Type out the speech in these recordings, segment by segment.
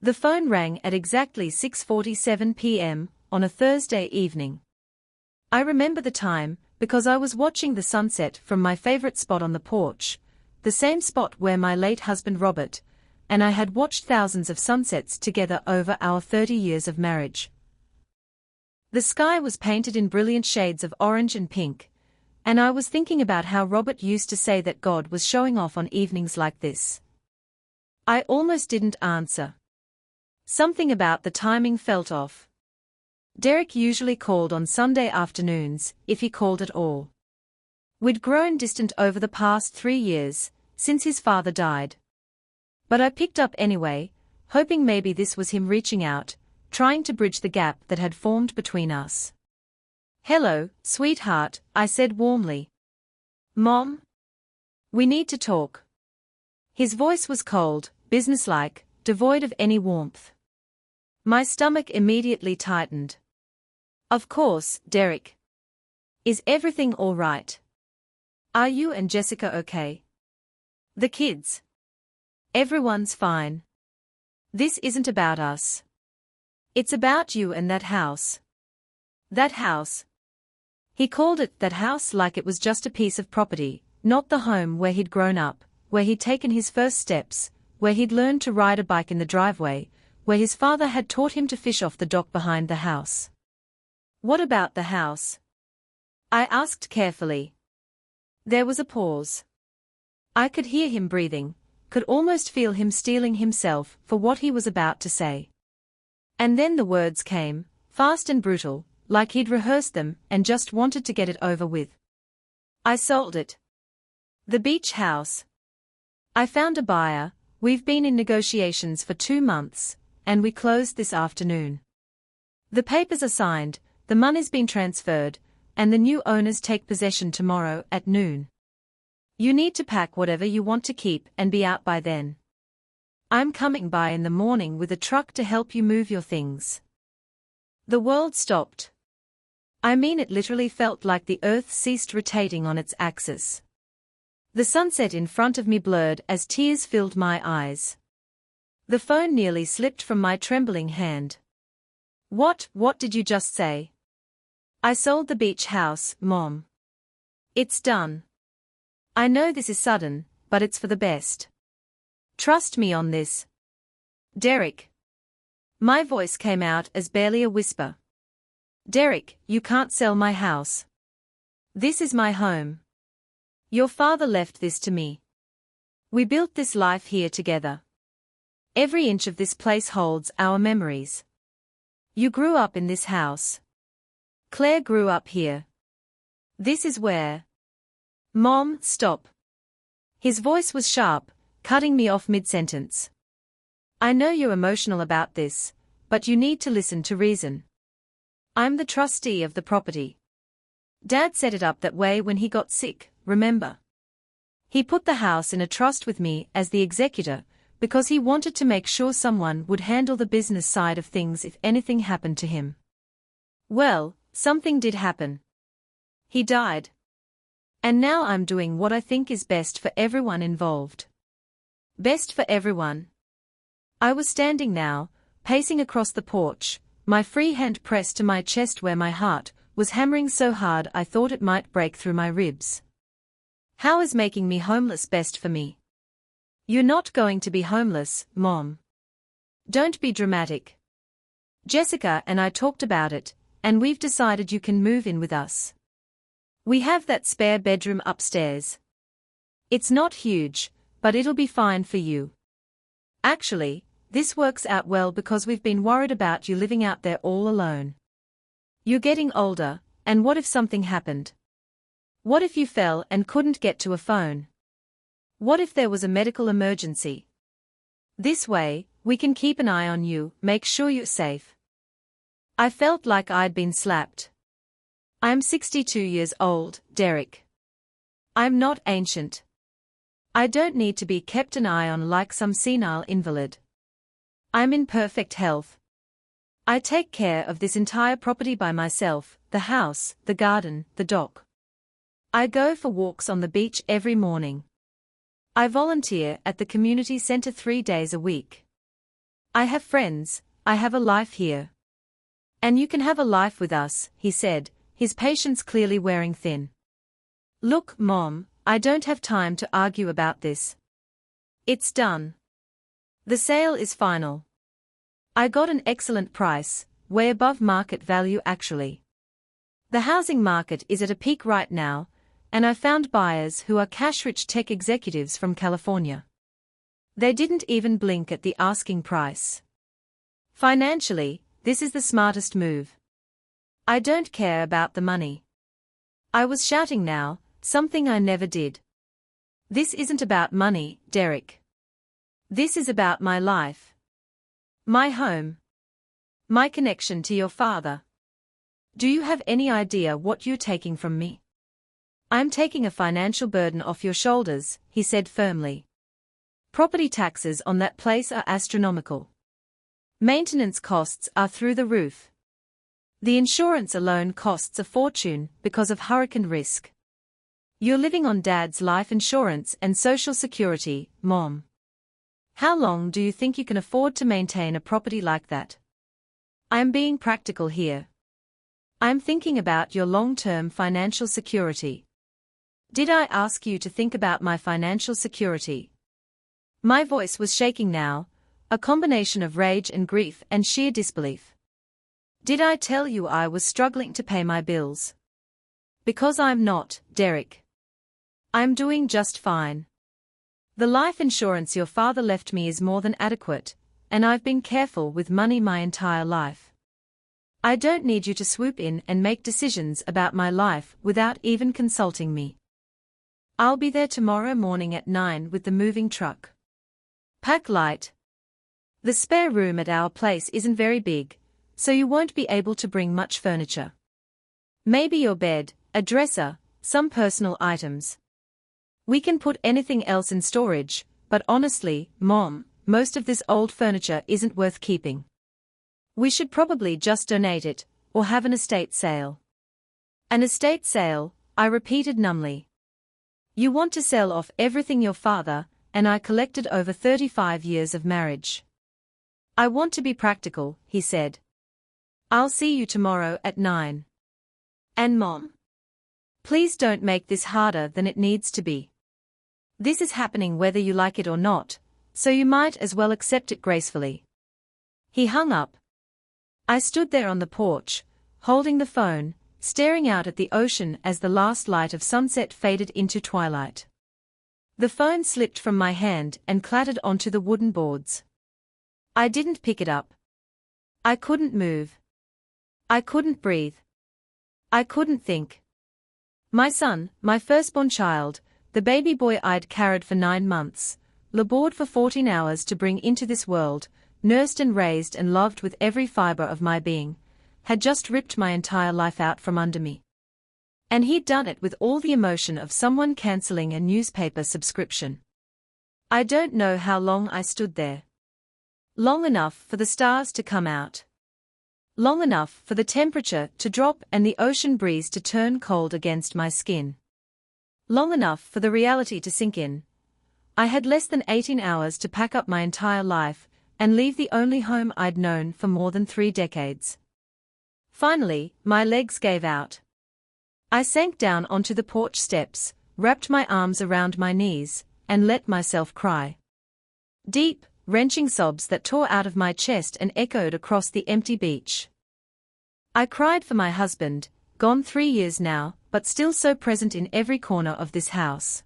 The phone rang at exactly 6:47 p.m. on a Thursday evening. I remember the time, because I was watching the sunset from my favorite spot on the porch, the same spot where my late husband Robert and I had watched thousands of sunsets together over our 30 years of marriage. The sky was painted in brilliant shades of orange and pink, and I was thinking about how Robert used to say that God was showing off on evenings like this. I almost didn't answer. Something about the timing felt off. Derek usually called on Sunday afternoons, if he called at all. We'd grown distant over the past 3 years, since his father died. But I picked up anyway, hoping maybe this was him reaching out, trying to bridge the gap that had formed between us. "Hello, sweetheart," I said warmly. "Mom? We need to talk." His voice was cold, businesslike, devoid of any warmth. My stomach immediately tightened. "Of course, Derek. Is everything all right? Are you and Jessica okay? The kids? Everyone's fine. This isn't about us. It's about you and that house." That house. He called it that house like it was just a piece of property, not the home where he'd grown up, where he'd taken his first steps, where he'd learned to ride a bike in the driveway, where his father had taught him to fish off the dock behind the house. "What about the house?" I asked carefully. There was a pause. I could hear him breathing, could almost feel him steeling himself for what he was about to say. And then the words came, fast and brutal, like he'd rehearsed them and just wanted to get it over with. "I sold it. The beach house. I found a buyer, we've been in negotiations for 2 months, and we closed this afternoon. The papers are signed, the money's been transferred, and the new owners take possession tomorrow at noon. You need to pack whatever you want to keep and be out by then. I'm coming by in the morning with a truck to help you move your things." The world stopped. I mean, it literally felt like the earth ceased rotating on its axis. The sunset in front of me blurred as tears filled my eyes. The phone nearly slipped from my trembling hand. What did you just say?" "I sold the beach house, Mom. It's done. I know this is sudden, but it's for the best. Trust me on this." "Derek." My voice came out as barely a whisper. "Derek, you can't sell my house. This is my home. Your father left this to me. We built this life here together. Every inch of this place holds our memories. You grew up in this house. Claire grew up here. This is where—" "Mom, stop." His voice was sharp, cutting me off mid-sentence. "I know you're emotional about this, but you need to listen to reason. I'm the trustee of the property. Dad set it up that way when he got sick, remember? He put the house in a trust with me as the executor, because he wanted to make sure someone would handle the business side of things if anything happened to him. Well, something did happen. He died. And now I'm doing what I think is best for everyone involved." Best for everyone. I was standing now, pacing across the porch, my free hand pressed to my chest where my heart was hammering so hard I thought it might break through my ribs. "How is making me homeless best for me?" "You're not going to be homeless, Mom. Don't be dramatic. Jessica and I talked about it, and we've decided you can move in with us. We have that spare bedroom upstairs. It's not huge, but it'll be fine for you. Actually, this works out well because we've been worried about you living out there all alone. You're getting older, and what if something happened? What if you fell and couldn't get to a phone? What if there was a medical emergency? This way, we can keep an eye on you, make sure you're safe." I felt like I'd been slapped. I'm 62 years old, Derek. I'm not ancient. I don't need to be kept an eye on like some senile invalid. I'm in perfect health. I take care of this entire property by myself, the house, the garden, the dock. I go for walks on the beach every morning. I volunteer at the community center 3 days a week. I have friends, I have a life here. And you can have a life with us, he said, his patience clearly wearing thin. Look, Mom, I don't have time to argue about this. It's done. The sale is final. I got an excellent price, way above market value actually. The housing market is at a peak right now, and I found buyers who are cash-rich tech executives from California. They didn't even blink at the asking price. Financially, this is the smartest move. I don't care about the money. I was shouting now, something I never did. This isn't about money, Derek. This is about my life. My home. My connection to your father. Do you have any idea what you're taking from me? I'm taking a financial burden off your shoulders, he said firmly. Property taxes on that place are astronomical. Maintenance costs are through the roof. The insurance alone costs a fortune because of hurricane risk. You're living on Dad's life insurance and Social Security, Mom. How long do you think you can afford to maintain a property like that? I'm being practical here. I'm thinking about your long-term financial security. Did I ask you to think about my financial security? My voice was shaking now, a combination of rage and grief and sheer disbelief. Did I tell you I was struggling to pay my bills? Because I'm not, Derek. I'm doing just fine. The life insurance your father left me is more than adequate, and I've been careful with money my entire life. I don't need you to swoop in and make decisions about my life without even consulting me. I'll be there tomorrow morning at 9 with the moving truck. Pack light. The spare room at our place isn't very big, so you won't be able to bring much furniture. Maybe your bed, a dresser, some personal items. We can put anything else in storage, but honestly, Mom, most of this old furniture isn't worth keeping. We should probably just donate it, or have an estate sale. An estate sale, I repeated numbly. You want to sell off everything your father and I collected over 35 years of marriage. I want to be practical, he said. I'll see you tomorrow at 9. And Mom? Please don't make this harder than it needs to be. This is happening whether you like it or not, so you might as well accept it gracefully. He hung up. I stood there on the porch, holding the phone, staring out at the ocean as the last light of sunset faded into twilight. The phone slipped from my hand and clattered onto the wooden boards. I didn't pick it up. I couldn't move. I couldn't breathe. I couldn't think. My son, my firstborn child, the baby boy I'd carried for 9 months, labored for 14 hours to bring into this world, nursed and raised and loved with every fiber of my being, had just ripped my entire life out from under me. And he'd done it with all the emotion of someone cancelling a newspaper subscription. I don't know how long I stood there. Long enough for the stars to come out. Long enough for the temperature to drop and the ocean breeze to turn cold against my skin. Long enough for the reality to sink in. I had less than 18 hours to pack up my entire life and leave the only home I'd known for more than 3 decades. Finally, my legs gave out. I sank down onto the porch steps, wrapped my arms around my knees, and let myself cry. Deep, wrenching sobs that tore out of my chest and echoed across the empty beach. I cried for my husband, gone 3 years now, but still so present in every corner of this house.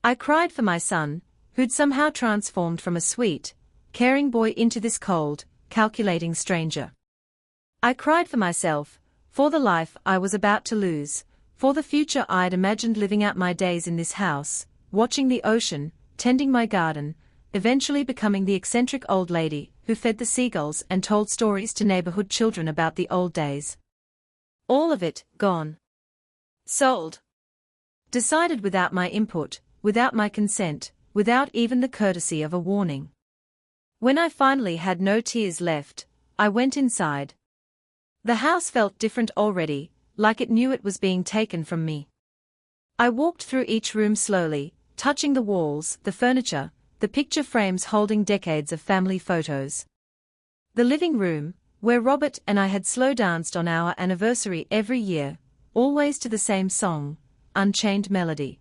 I cried for my son, who'd somehow transformed from a sweet, caring boy into this cold, calculating stranger. I cried for myself, for the life I was about to lose, for the future I'd imagined living out my days in this house, watching the ocean, tending my garden, eventually becoming the eccentric old lady who fed the seagulls and told stories to neighborhood children about the old days. All of it, gone. Sold. Decided without my input, without my consent, without even the courtesy of a warning. When I finally had no tears left, I went inside. The house felt different already, like it knew it was being taken from me. I walked through each room slowly, touching the walls, the furniture, the picture frames holding decades of family photos. The living room, where Robert and I had slow danced on our anniversary every year, always to the same song, Unchained Melody.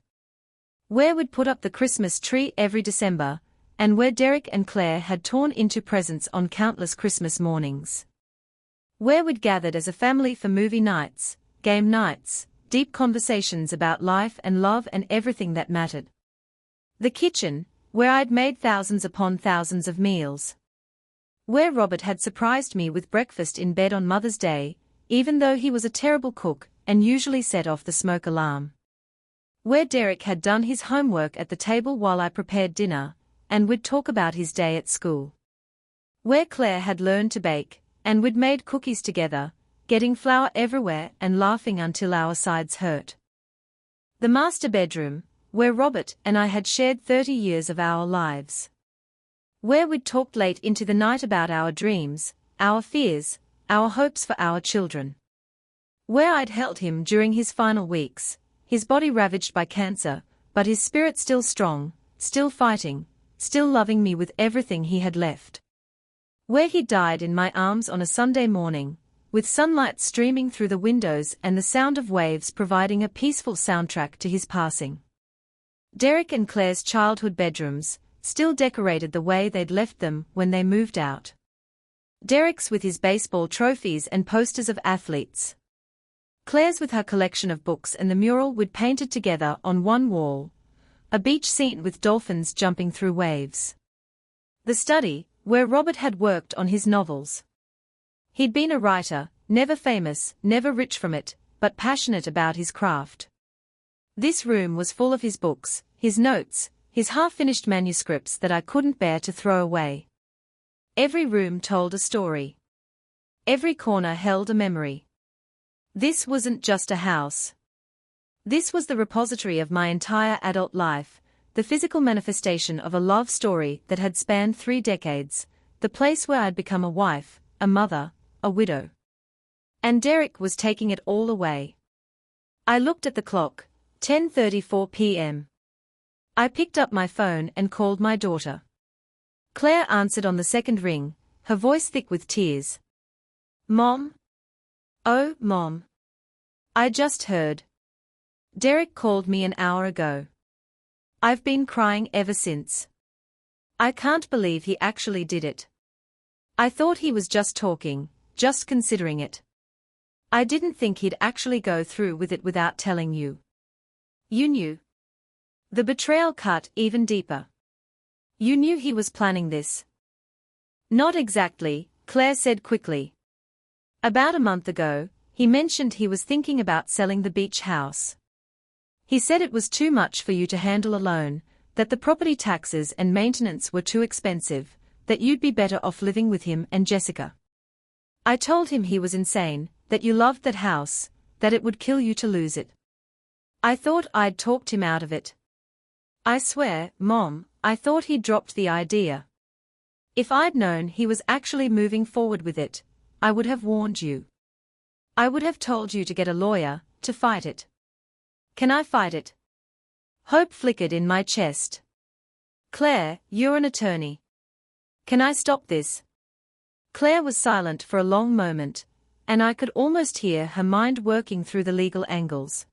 Where we'd put up the Christmas tree every December, and where Derek and Claire had torn into presents on countless Christmas mornings. Where we'd gathered as a family for movie nights, game nights, deep conversations about life and love and everything that mattered. The kitchen, where I'd made thousands upon thousands of meals. Where Robert had surprised me with breakfast in bed on Mother's Day, even though he was a terrible cook and usually set off the smoke alarm. Where Derek had done his homework at the table while I prepared dinner, and we'd talk about his day at school. Where Claire had learned to bake, and we'd made cookies together, getting flour everywhere and laughing until our sides hurt. The master bedroom, where Robert and I had shared 30 years of our lives. Where we'd talked late into the night about our dreams, our fears, our hopes for our children. Where I'd held him during his final weeks, his body ravaged by cancer, but his spirit still strong, still fighting, still loving me with everything he had left. Where he died in my arms on a Sunday morning, with sunlight streaming through the windows and the sound of waves providing a peaceful soundtrack to his passing. Derek and Claire's childhood bedrooms, still decorated the way they'd left them when they moved out. Derek's with his baseball trophies and posters of athletes. Claire's with her collection of books and the mural we'd painted together on one wall, a beach scene with dolphins jumping through waves. The study, where Robert had worked on his novels. He'd been a writer, never famous, never rich from it, but passionate about his craft. This room was full of his books, his notes, his half-finished manuscripts that I couldn't bear to throw away. Every room told a story. Every corner held a memory. This wasn't just a house. This was the repository of my entire adult life, the physical manifestation of a love story that had spanned 3 decades, the place where I'd become a wife, a mother, a widow. And Derek was taking it all away. I looked at the clock, 10:34 p.m. I picked up my phone and called my daughter. Claire answered on the second ring, her voice thick with tears. Mom? Oh, Mom. I just heard. Derek called me an hour ago. I've been crying ever since. I can't believe he actually did it. I thought he was just talking, just considering it. I didn't think he'd actually go through with it without telling you. You knew. The betrayal cut even deeper. You knew he was planning this. Not exactly, Claire said quickly. About a month ago, he mentioned he was thinking about selling the beach house. He said it was too much for you to handle alone, that the property taxes and maintenance were too expensive, that you'd be better off living with him and Jessica. I told him he was insane, that you loved that house, that it would kill you to lose it. I thought I'd talked him out of it. I swear, Mom, I thought he'd dropped the idea. If I'd known he was actually moving forward with it, I would have warned you. I would have told you to get a lawyer, to fight it. Can I fight it? Hope flickered in my chest. Claire, you're an attorney. Can I stop this? Claire was silent for a long moment, and I could almost hear her mind working through the legal angles.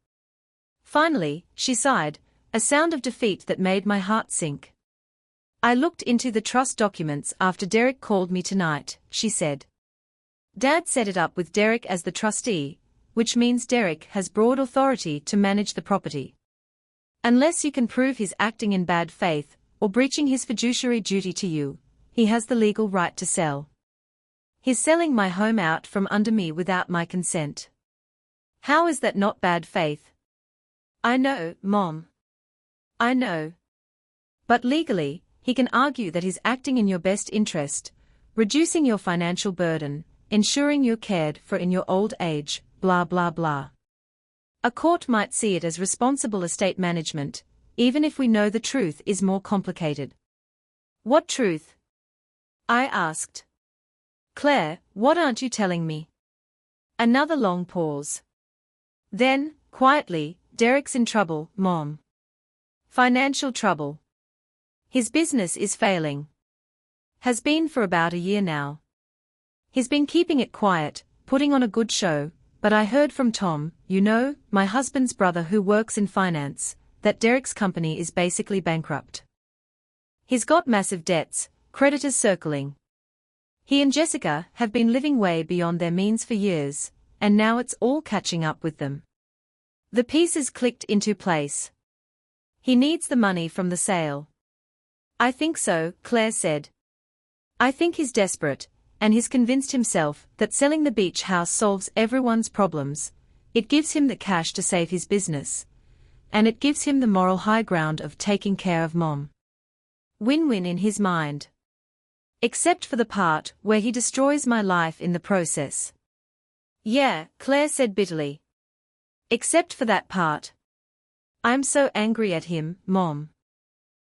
Finally, she sighed, a sound of defeat that made my heart sink. I looked into the trust documents after Derek called me tonight, she said. Dad set it up with Derek as the trustee, which means Derek has broad authority to manage the property. Unless you can prove he's acting in bad faith, or breaching his fiduciary duty to you, he has the legal right to sell. He's selling my home out from under me without my consent. How is that not bad faith? I know, Mom. I know. But legally, he can argue that he's acting in your best interest, reducing your financial burden, ensuring you're cared for in your old age, blah blah blah. A court might see it as responsible estate management, even if we know the truth is more complicated. What truth? I asked. Claire, what aren't you telling me? Another long pause. Then, quietly, Derek's in trouble, Mom. Financial trouble. His business is failing. Has been for about a year now. He's been keeping it quiet, putting on a good show, but I heard from Tom, you know, my husband's brother who works in finance, that Derek's company is basically bankrupt. He's got massive debts, creditors circling. He and Jessica have been living way beyond their means for years, and now it's all catching up with them. The pieces clicked into place. He needs the money from the sale. I think so, Claire said. I think he's desperate, and he's convinced himself that selling the beach house solves everyone's problems. It gives him the cash to save his business. And it gives him the moral high ground of taking care of Mom. Win-win in his mind. Except for the part where he destroys my life in the process. Yeah, Claire said bitterly. Except for that part. I'm so angry at him, Mom.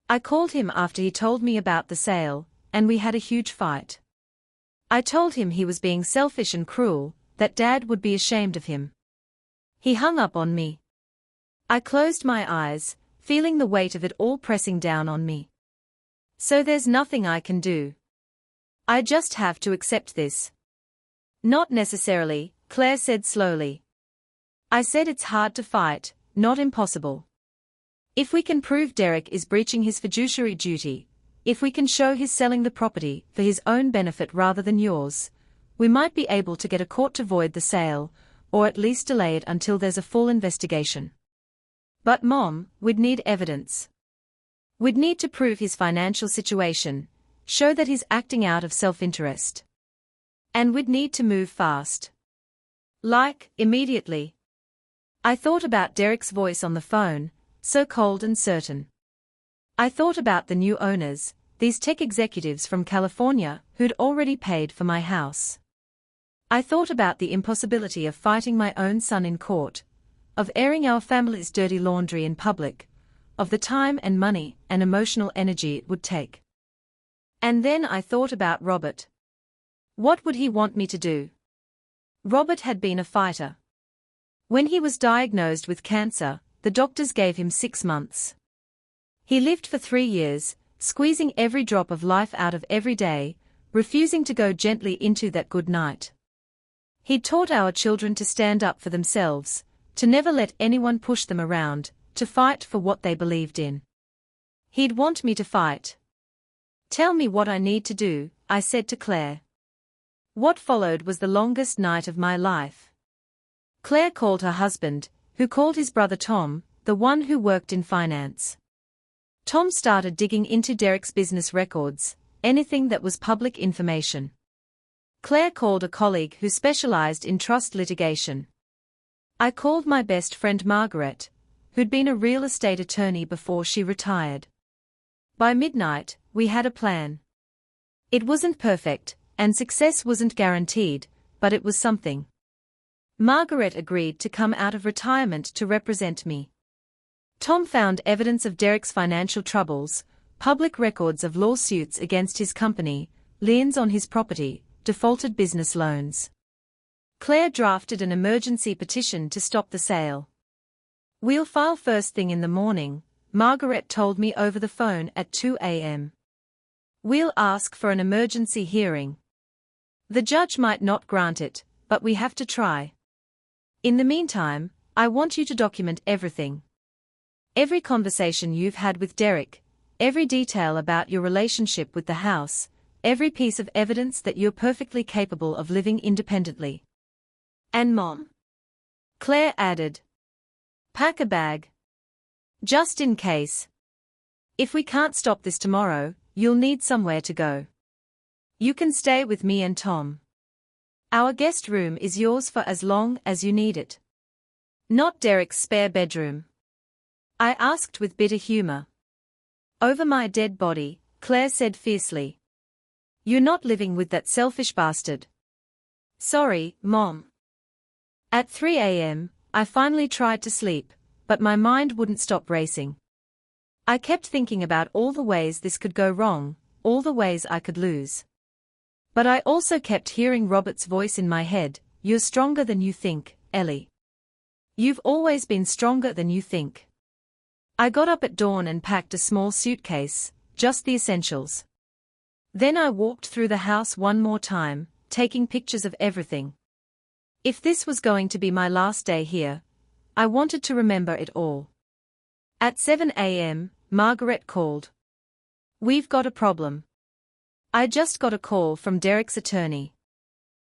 I called him after he told me about the sale, and we had a huge fight. I told him he was being selfish and cruel, that Dad would be ashamed of him. He hung up on me. I closed my eyes, feeling the weight of it all pressing down on me. So there's nothing I can do. I just have to accept this. Not necessarily, Claire said slowly. I said it's hard to fight, not impossible. If we can prove Derek is breaching his fiduciary duty, if we can show he's selling the property for his own benefit rather than yours, we might be able to get a court to void the sale, or at least delay it until there's a full investigation. But Mom, we'd need evidence. We'd need to prove his financial situation, show that he's acting out of self-interest. And we'd need to move fast. Like, immediately. I thought about Derek's voice on the phone, so cold and certain. I thought about the new owners, these tech executives from California who'd already paid for my house. I thought about the impossibility of fighting my own son in court, of airing our family's dirty laundry in public, of the time and money and emotional energy it would take. And then I thought about Robert. What would he want me to do? Robert had been a fighter. When he was diagnosed with cancer, the doctors gave him 6 months. He lived for 3 years, squeezing every drop of life out of every day, refusing to go gently into that good night. He'd taught our children to stand up for themselves, to never let anyone push them around, to fight for what they believed in. He'd want me to fight. Tell me what I need to do, I said to Claire. What followed was the longest night of my life. Claire called her husband, who called his brother Tom, the one who worked in finance. Tom started digging into Derek's business records, anything that was public information. Claire called a colleague who specialized in trust litigation. I called my best friend Margaret, who'd been a real estate attorney before she retired. By midnight, we had a plan. It wasn't perfect, and success wasn't guaranteed, but it was something. Margaret agreed to come out of retirement to represent me. Tom found evidence of Derek's financial troubles, public records of lawsuits against his company, liens on his property, defaulted business loans. Claire drafted an emergency petition to stop the sale. We'll file first thing in the morning, Margaret told me over the phone at 2 a.m. We'll ask for an emergency hearing. The judge might not grant it, but we have to try. In the meantime, I want you to document everything. Every conversation you've had with Derek, every detail about your relationship with the house, every piece of evidence that you're perfectly capable of living independently. And Mom? Claire added. Pack a bag. Just in case. If we can't stop this tomorrow, you'll need somewhere to go. You can stay with me and Tom. Our guest room is yours for as long as you need it. Not Derek's spare bedroom. I asked with bitter humor. Over my dead body, Claire said fiercely. You're not living with that selfish bastard. Sorry, Mom. At 3 a.m., I finally tried to sleep, but my mind wouldn't stop racing. I kept thinking about all the ways this could go wrong, all the ways I could lose. But I also kept hearing Robert's voice in my head, you're stronger than you think, Ellie. You've always been stronger than you think. I got up at dawn and packed a small suitcase, just the essentials. Then I walked through the house one more time, taking pictures of everything. If this was going to be my last day here, I wanted to remember it all. At 7 a.m., Margaret called. "We've got a problem." I just got a call from Derek's attorney.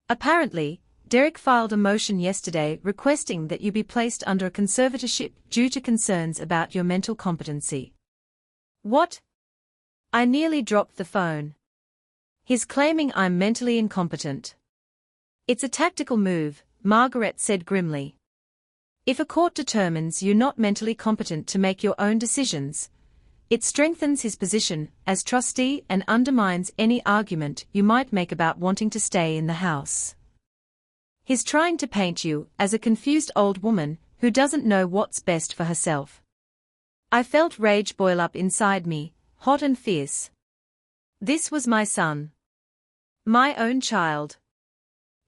Apparently, Derek filed a motion yesterday requesting that you be placed under a conservatorship due to concerns about your mental competency. What? I nearly dropped the phone. He's claiming I'm mentally incompetent. It's a tactical move, Margaret said grimly. If a court determines you're not mentally competent to make your own decisions, it strengthens his position as trustee and undermines any argument you might make about wanting to stay in the house. He's trying to paint you as a confused old woman who doesn't know what's best for herself. I felt rage boil up inside me, hot and fierce. This was my son. My own child.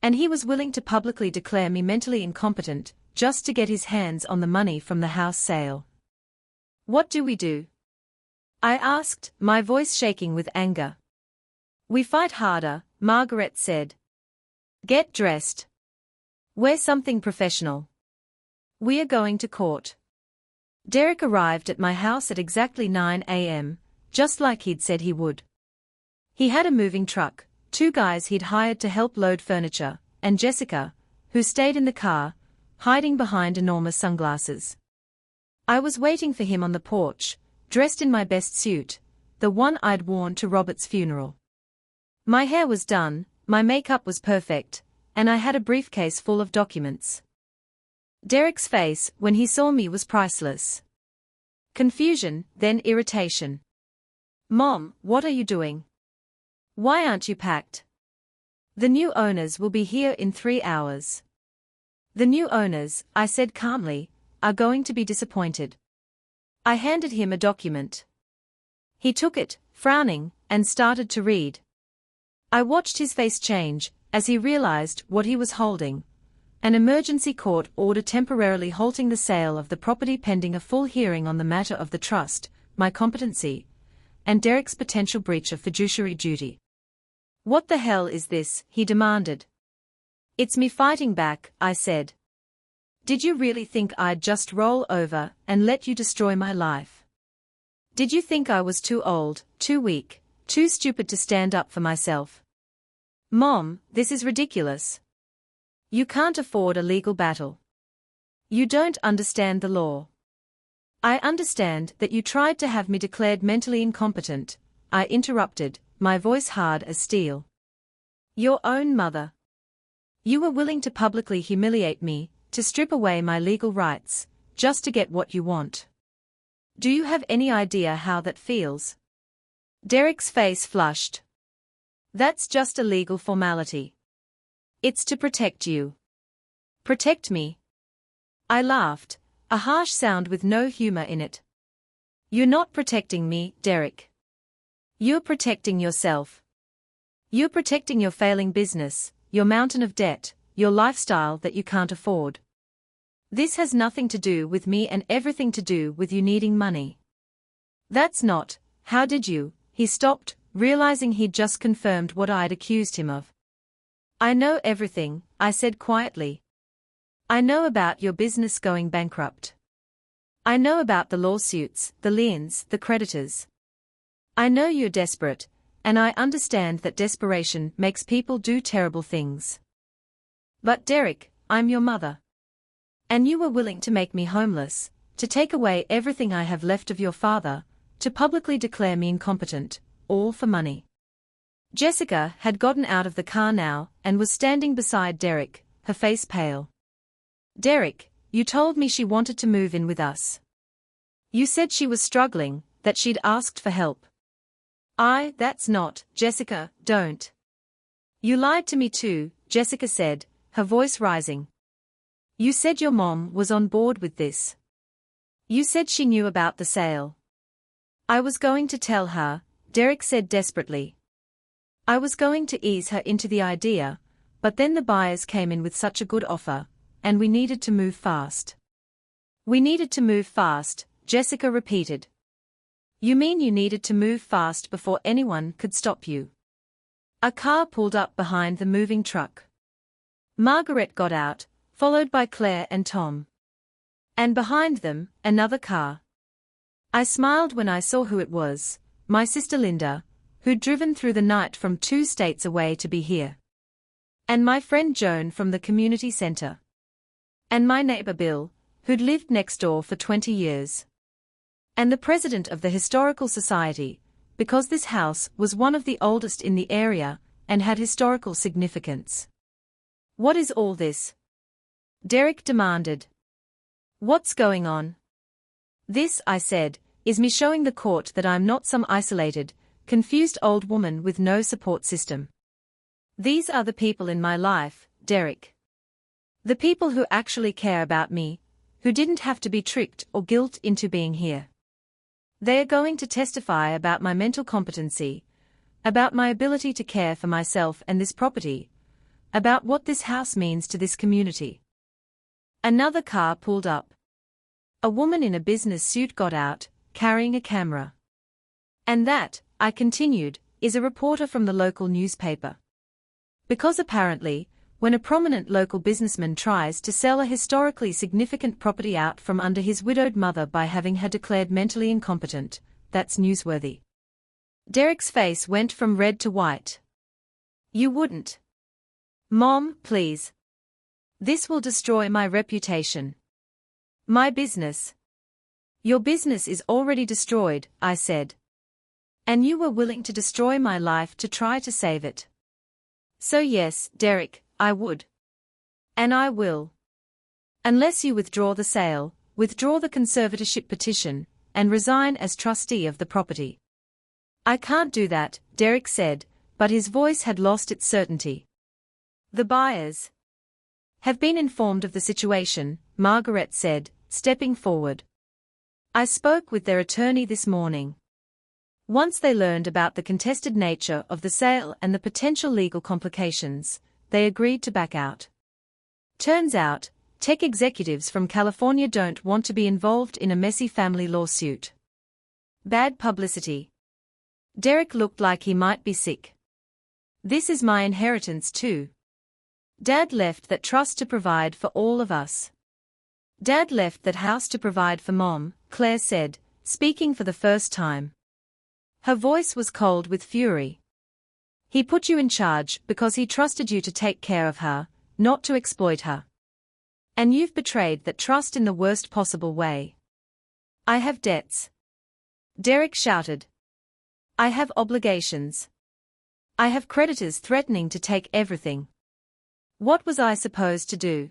And he was willing to publicly declare me mentally incompetent, just to get his hands on the money from the house sale. What do we do? I asked, my voice shaking with anger. We fight harder, Margaret said. Get dressed. Wear something professional. We are going to court. Derek arrived at my house at exactly 9 a.m., just like he'd said he would. He had a moving truck, 2 guys he'd hired to help load furniture, and Jessica, who stayed in the car, hiding behind enormous sunglasses. I was waiting for him on the porch, dressed in my best suit, the one I'd worn to Robert's funeral. My hair was done, my makeup was perfect, and I had a briefcase full of documents. Derek's face when he saw me was priceless. Confusion, then irritation. Mom, what are you doing? Why aren't you packed? The new owners will be here in 3 hours. The new owners, I said calmly, are going to be disappointed. I handed him a document. He took it, frowning, and started to read. I watched his face change as he realized what he was holding. An emergency court order temporarily halting the sale of the property pending a full hearing on the matter of the trust, my competency, and Derek's potential breach of fiduciary duty. What the hell is this? He demanded. It's me fighting back, I said. Did you really think I'd just roll over and let you destroy my life? Did you think I was too old, too weak, too stupid to stand up for myself? Mom, this is ridiculous. You can't afford a legal battle. You don't understand the law. I understand that you tried to have me declared mentally incompetent, I interrupted, my voice hard as steel. Your own mother. You were willing to publicly humiliate me, to strip away my legal rights, just to get what you want. Do you have any idea how that feels? Derek's face flushed. That's just a legal formality. It's to protect you. Protect me? I laughed, a harsh sound with no humor in it. You're not protecting me, Derek. You're protecting yourself. You're protecting your failing business, your mountain of debt, your lifestyle that you can't afford. This has nothing to do with me and everything to do with you needing money. That's not, how did you? He stopped, realizing he'd just confirmed what I'd accused him of. I know everything, I said quietly. I know about your business going bankrupt. I know about the lawsuits, the liens, the creditors. I know you're desperate, and I understand that desperation makes people do terrible things. But Derek, I'm your mother. And you were willing to make me homeless, to take away everything I have left of your father, to publicly declare me incompetent, all for money. Jessica had gotten out of the car now and was standing beside Derek, her face pale. Derek, you told me she wanted to move in with us. You said she was struggling, that she'd asked for help. That's not, Jessica, don't. You lied to me too, Jessica said, her voice rising. You said your mom was on board with this. You said she knew about the sale. I was going to tell her, Derek said desperately. I was going to ease her into the idea, but then the buyers came in with such a good offer, and we needed to move fast. We needed to move fast, Jessica repeated. You mean you needed to move fast before anyone could stop you? A car pulled up behind the moving truck. Margaret got out, followed by Claire and Tom. And behind them, another car. I smiled when I saw who it was, my sister Linda, who'd driven through the night from 2 states away to be here. And my friend Joan from the community center. And my neighbor Bill, who'd lived next door for 20 years. And the president of the Historical Society, because this house was one of the oldest in the area and had historical significance. "What is all this?" Derek demanded. "What's going on?" "This," I said, "is me showing the court that I'm not some isolated, confused old woman with no support system. These are the people in my life, Derek. The people who actually care about me, who didn't have to be tricked or guilt into being here. They are going to testify about my mental competency, about my ability to care for myself and this property, about what this house means to this community." Another car pulled up. A woman in a business suit got out, carrying a camera. "And that," I continued, "is a reporter from the local newspaper. Because apparently, when a prominent local businessman tries to sell a historically significant property out from under his widowed mother by having her declared mentally incompetent, that's newsworthy." Derek's face went from red to white. "You wouldn't. Mom, please. This will destroy my reputation. My business." "Your business is already destroyed," I said. "And you were willing to destroy my life to try to save it. So yes, Derek, I would. And I will. Unless you withdraw the sale, withdraw the conservatorship petition, and resign as trustee of the property." "I can't do that," Derek said, but his voice had lost its certainty. "The buyers have been informed of the situation," Margaret said, stepping forward. "I spoke with their attorney this morning. Once they learned about the contested nature of the sale and the potential legal complications, they agreed to back out. Turns out, tech executives from California don't want to be involved in a messy family lawsuit. Bad publicity." Derek looked like he might be sick. "This is my inheritance too. Dad left that trust to provide for all of us. Dad left that house to provide for Mom," Claire said, speaking for the first time. Her voice was cold with fury. "He put you in charge because he trusted you to take care of her, not to exploit her. And you've betrayed that trust in the worst possible way." "I have debts," Derek shouted. "I have obligations. I have creditors threatening to take everything. What was I supposed to do?"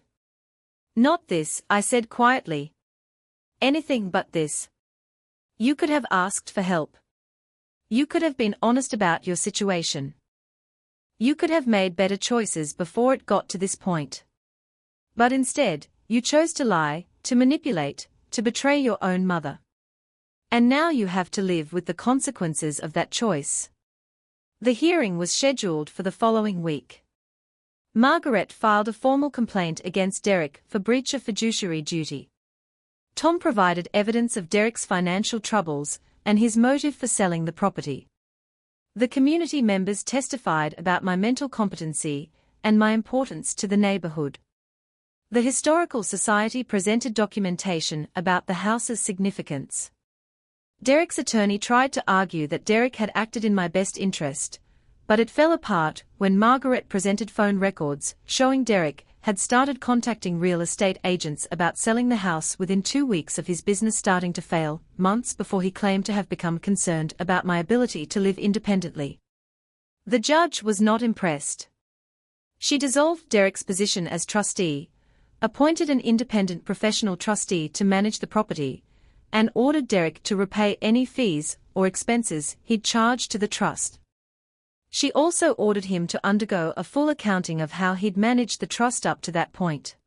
"Not this," I said quietly. "Anything but this. You could have asked for help. You could have been honest about your situation. You could have made better choices before it got to this point. But instead, you chose to lie, to manipulate, to betray your own mother. And now you have to live with the consequences of that choice." The hearing was scheduled for the following week. Margaret filed a formal complaint against Derek for breach of fiduciary duty. Tom provided evidence of Derek's financial troubles and his motive for selling the property. The community members testified about my mental competency and my importance to the neighborhood. The Historical Society presented documentation about the house's significance. Derek's attorney tried to argue that Derek had acted in my best interest, but it fell apart when Margaret presented phone records showing Derek had started contacting real estate agents about selling the house within 2 weeks of his business starting to fail, months before he claimed to have become concerned about my ability to live independently. The judge was not impressed. She dissolved Derek's position as trustee, appointed an independent professional trustee to manage the property, and ordered Derek to repay any fees or expenses he'd charged to the trust. She also ordered him to undergo a full accounting of how he'd managed the trust up to that point.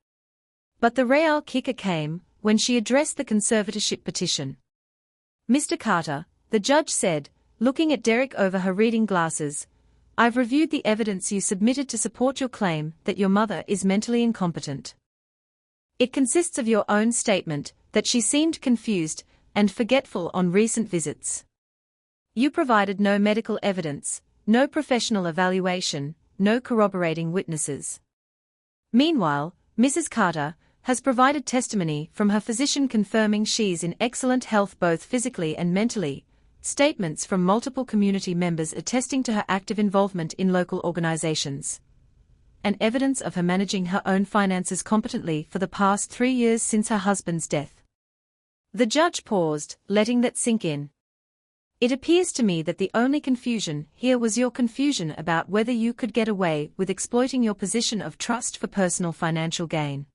But the real kicker came when she addressed the conservatorship petition. "Mr. Carter," the judge said, looking at Derek over her reading glasses, "I've reviewed the evidence you submitted to support your claim that your mother is mentally incompetent. It consists of your own statement that she seemed confused and forgetful on recent visits. You provided no medical evidence, no professional evaluation, no corroborating witnesses. Meanwhile, Mrs. Carter has provided testimony from her physician confirming she's in excellent health both physically and mentally, statements from multiple community members attesting to her active involvement in local organizations, and evidence of her managing her own finances competently for the past 3 years since her husband's death. The judge paused, letting that sink in. It appears to me that the only confusion here was your confusion about whether you could get away with exploiting your position of trust for personal financial gain.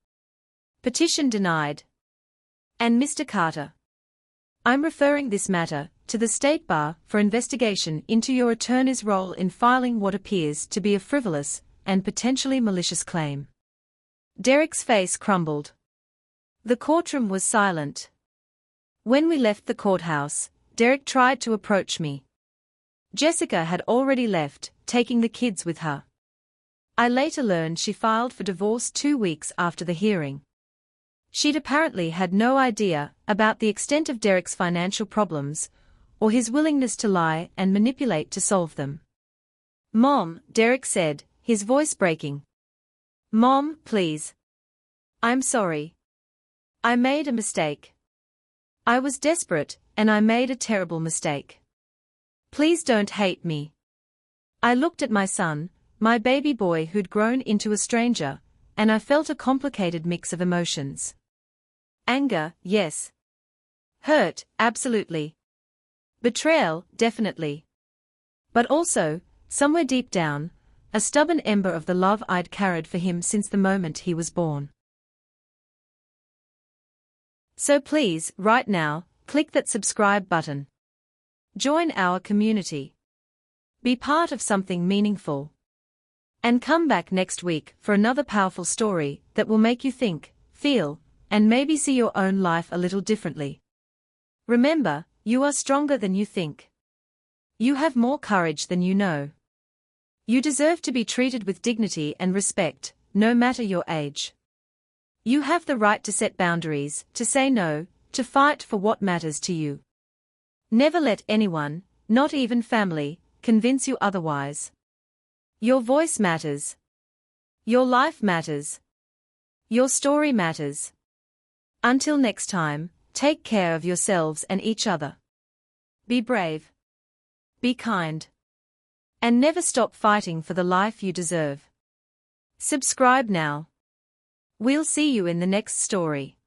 Petition denied. And Mr. Carter, I'm referring this matter to the State Bar for investigation into your attorney's role in filing what appears to be a frivolous and potentially malicious claim. Derek's face crumbled. The courtroom was silent. When we left the courthouse, Derek tried to approach me. Jessica had already left, taking the kids with her. I later learned she filed for divorce 2 weeks after the hearing. She'd apparently had no idea about the extent of Derek's financial problems, or his willingness to lie and manipulate to solve them. Mom, Derek said, his voice breaking. Mom, please. I'm sorry. I made a mistake. I was desperate, and I made a terrible mistake. Please don't hate me. I looked at my son, my baby boy who'd grown into a stranger, and I felt a complicated mix of emotions. Anger, yes. Hurt, absolutely. Betrayal, definitely. But also, somewhere deep down, a stubborn ember of the love I'd carried for him since the moment he was born. So please, right now, click that subscribe button. Join our community. Be part of something meaningful. And come back next week for another powerful story that will make you think, feel, and maybe see your own life a little differently. Remember, you are stronger than you think. You have more courage than you know. You deserve to be treated with dignity and respect, no matter your age. You have the right to set boundaries, to say no, to fight for what matters to you. Never let anyone, not even family, convince you otherwise. Your voice matters. Your life matters. Your story matters. Until next time, take care of yourselves and each other. Be brave. Be kind. And never stop fighting for the life you deserve. Subscribe now. We'll see you in the next story.